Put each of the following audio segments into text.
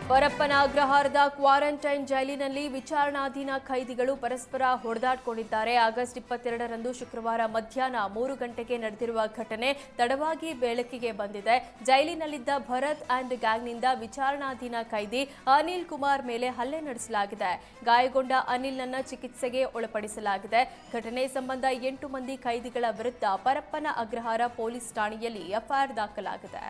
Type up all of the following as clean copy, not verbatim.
Parappana ಅಗ್ರಹಾರದ quarantine ಜೈಲಿನಲ್ಲಿ ವಿಚಾರಣಾಧೀನ ಖೈದಿಗಳು ಪರಸ್ಪರ ಹೊಡೆದಾಡಿಕೊಂಡಿದ್ದಾರೆ. August 22ರಂದು ಶುಕ್ರವಾರ ಮಧ್ಯಾಹ್ನ 3 ಗಂಟೆಗೆ ನಡೆದಿರುವ ಘಟನೆ ತಡವಾಗಿ ಬೆಳಕಿಗೆ ಬಂದಿದೆ. ಜೈಲಿನಲ್ಲಿದ್ದ ಭರತ್ ಅಂಡ್ ಗ್ಯಾಂಗ್ನಿಂದ ವಿಚಾರಣಾಧೀನ ಖೈದಿ ಅನಿಲ್ ಕುಮಾರ್ ಮೇಲೆ ಹಲ್ಲೆ ನಡೆಸಲಾಗಿದೆ. ಗಾಯಗೊಂಡ ಅನಿಲ್ನನ್ನ ಚಿಕಿತ್ಸೆಗೆ ಒಳಪಡಿಸಲಾಗಿದೆ. ಘಟನೆ ಸಂಬಂಧ 8 ಮಂದಿ ಖೈದಿಗಳ ವಿರುದ್ಧ ಪರಪ್ಪನ ಅಗ್ರಹಾರ ಪೊಲೀಸ್ ಠಾಣೆಯಲ್ಲಿ ಎಫ್ಐಆರ್ ದಾಖಲಾಗಿದೆ.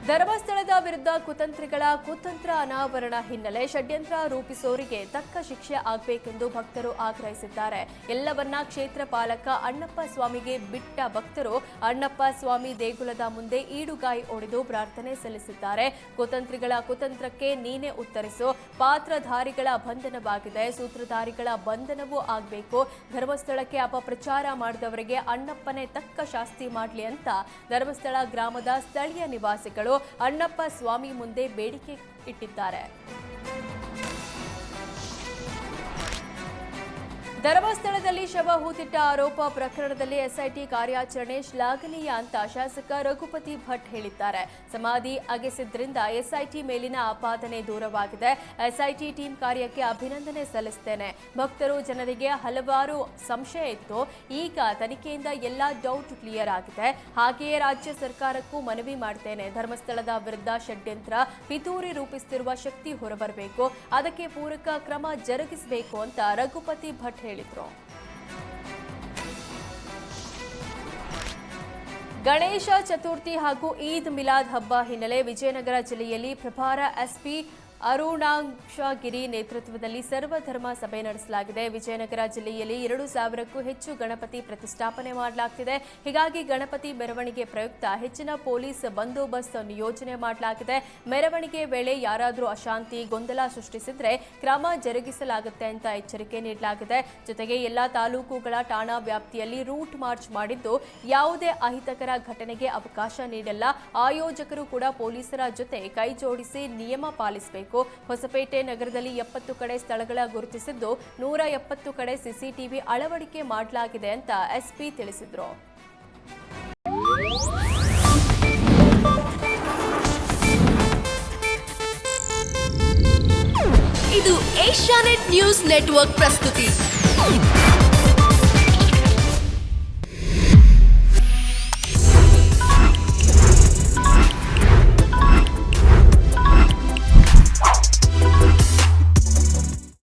ಧರ್ಮಸ್ಥಳದ ವಿರುದ್ಧ ಕುತಂತ್ರಿಗಳ ಕುತಂತ್ರ ಅನಾವರಣ ಹಿನ್ನೆಲೆ ಷಡ್ಯಂತ್ರ ರೂಪಿಸೋರಿಗೆ ತಕ್ಕ ಶಿಕ್ಷೆ ಆಗಬೇಕೆಂದು ಭಕ್ತರು ಆಗ್ರಹಿಸಿದ್ದಾರೆ. ಎಲ್ಲವನ್ನ ಕ್ಷೇತ್ರ ಪಾಲಕ ಅಣ್ಣಪ್ಪ ಸ್ವಾಮಿಗೆ ಬಿಟ್ಟ ಭಕ್ತರು ಅಣ್ಣಪ್ಪ ಸ್ವಾಮಿ ದೇಗುಲದ ಮುಂದೆ ಈಡುಗಾಯಿ ಒಡೆದು ಪ್ರಾರ್ಥನೆ ಸಲ್ಲಿಸಿದ್ದಾರೆ. ಕುತಂತ್ರಿಗಳ ಕುತಂತ್ರಕ್ಕೆ ನೀನೇ ಉತ್ತರಿಸು, ಪಾತ್ರಧಾರಿಗಳ ಬಂಧನವಾಗಿದೆ, ಸೂತ್ರಧಾರಿಗಳ ಬಂಧನವೂ ಆಗಬೇಕು. ಧರ್ಮಸ್ಥಳಕ್ಕೆ ಅಪಪ್ರಚಾರ ಮಾಡಿದವರಿಗೆ ಅಣ್ಣಪ್ಪನೇ ತಕ್ಕ ಶಾಸ್ತಿ ಮಾಡಲಿ ಅಂತ ಧರ್ಮಸ್ಥಳ ಗ್ರಾಮದ ಸ್ಥಳೀಯ ನಿವಾಸಿಗಳು ಅಣ್ಣಪ್ಪ ಸ್ವಾಮಿ ಮುಂದೆ ಬೇಡಿಕೆ ಇಟ್ಟಿದ್ದಾರೆ. ಧರ್ಮಸ್ಥಳದಲ್ಲಿ ಶವ ಹೂತಿಟ್ಟ ಆರೋಪ ಪ್ರಕರಣದಲ್ಲಿ ಎಸ್ಐಟಿ ಕಾರ್ಯಾಚರಣೆ ಶ್ಲಾಘನೀಯ ಅಂತ ಶಾಸಕ ರಘುಪತಿ ಭಟ್ ಹೇಳಿದ್ದಾರೆ. ಸಮಾಧಿ ಅಗೆಸಿದ್ರಿಂದ ಎಸ್ಐಟಿ ಮೇಲಿನ ಆಪಾದನೆ ದೂರವಾಗಿದೆ. ಎಸ್ಐಟಿ ಟೀಮ್ ಕಾರ್ಯಕ್ಕೆ ಅಭಿನಂದನೆ ಸಲ್ಲಿಸುತ್ತೇನೆ. ಭಕ್ತರು ಜನರಿಗೆ ಹಲವಾರು ಸಂಶಯ ಇತ್ತು. ಈಗ ತನಿಖೆಯಿಂದ ಎಲ್ಲಾ ಡೌಟ್ ಕ್ಲಿಯರ್ ಆಗಿದೆ. ಹಾಗೆಯೇ ರಾಜ್ಯ ಸರ್ಕಾರಕ್ಕೂ ಮನವಿ ಮಾಡ್ತೇನೆ. ಧರ್ಮಸ್ಥಳದ ವಿರುದ್ಧ ಷಡ್ಯಂತ್ರ ಪಿತೂರಿ ರೂಪಿಸುತ್ತಿರುವ ಶಕ್ತಿ ಹೊರಬರಬೇಕು. ಅದಕ್ಕೆ ಪೂರಕ ಕ್ರಮ ಜರುಗಿಸಬೇಕು ಅಂತ ರಘುಪತಿ ಭಟ್ ಹೇಳಿದ್ರು. ಗಣೇಶ ಚತುರ್ಥಿ ಹಾಗೂ ಈದ್ ಮಿಲಾದ್ ಹಬ್ಬ ಹಿನ್ನೆಲೆ ವಿಜಯನಗರ ಜಿಲ್ಲೆಯಲ್ಲಿ ಪ್ರಭಾರ ಎಸ್ಪಿ ಅರುಣಾಂಶಗಿರಿ ನೇತೃತ್ವದಲ್ಲಿ ಸರ್ವಧರ್ಮ ಸಭೆ ನಡೆಸಲಾಗಿದೆ. ವಿಜಯನಗರ ಜಿಲ್ಲೆಯಲ್ಲಿ 2,000ಕ್ಕೂ ಹೆಚ್ಚು ಗಣಪತಿ ಪ್ರತಿಷ್ಠಾಪನೆ ಮಾಡಲಾಗುತ್ತಿದೆ. ಹೀಗಾಗಿ ಗಣಪತಿ ಮೆರವಣಿಗೆ ಪ್ರಯುಕ್ತ ಹೆಚ್ಚಿನ ಪೊಲೀಸ್ ಬಂದೋಬಸ್ತ್ ನಿಯೋಜನೆ ಮಾಡಲಾಗಿದೆ. ಮೆರವಣಿಗೆ ವೇಳೆ ಯಾರಾದರೂ ಅಶಾಂತಿ ಗೊಂದಲ ಸೃಷ್ಟಿಸಿದ್ರೆ ಕ್ರಮ ಜರುಗಿಸಲಾಗುತ್ತೆ ಅಂತ ಎಚ್ಚರಿಕೆ ನೀಡಲಾಗಿದೆ. ಜೊತೆಗೆ ಎಲ್ಲಾ ತಾಲೂಕುಗಳ ಠಾಣಾ ವ್ಯಾಪ್ತಿಯಲ್ಲಿ ರೂಟ್ ಮಾರ್ಚ್ ಮಾಡಿದ್ದು ಯಾವುದೇ ಅಹಿತಕರ ಘಟನೆಗೆ ಅವಕಾಶ ನೀಡಲ್ಲ. ಆಯೋಜಕರು ಕೂಡ ಪೊಲೀಸರ ಜೊತೆ ಕೈಜೋಡಿಸಿ ನಿಯಮ ಪಾಲಿಸಬೇಕು. ಹೊಸಪೇಟೆ ನಗರದಲ್ಲಿ 70 ಕಡೆ ಸ್ಥಳಗಳ ಗುರುತಿಸಿದ್ದು 170 ಕಡೆ ಸಿಸಿಟಿವಿ ಅಳವಡಿಕೆ ಮಾಡಲಾಗಿದೆ ಅಂತ ಎಸ್ಪಿ ತಿಳಿಸಿದರು. ಇದು ಏಷ್ಯಾನೆಟ್ ನ್ಯೂಸ್ ನೆಟ್ವರ್ಕ್ ಪ್ರಸ್ತುತಿ.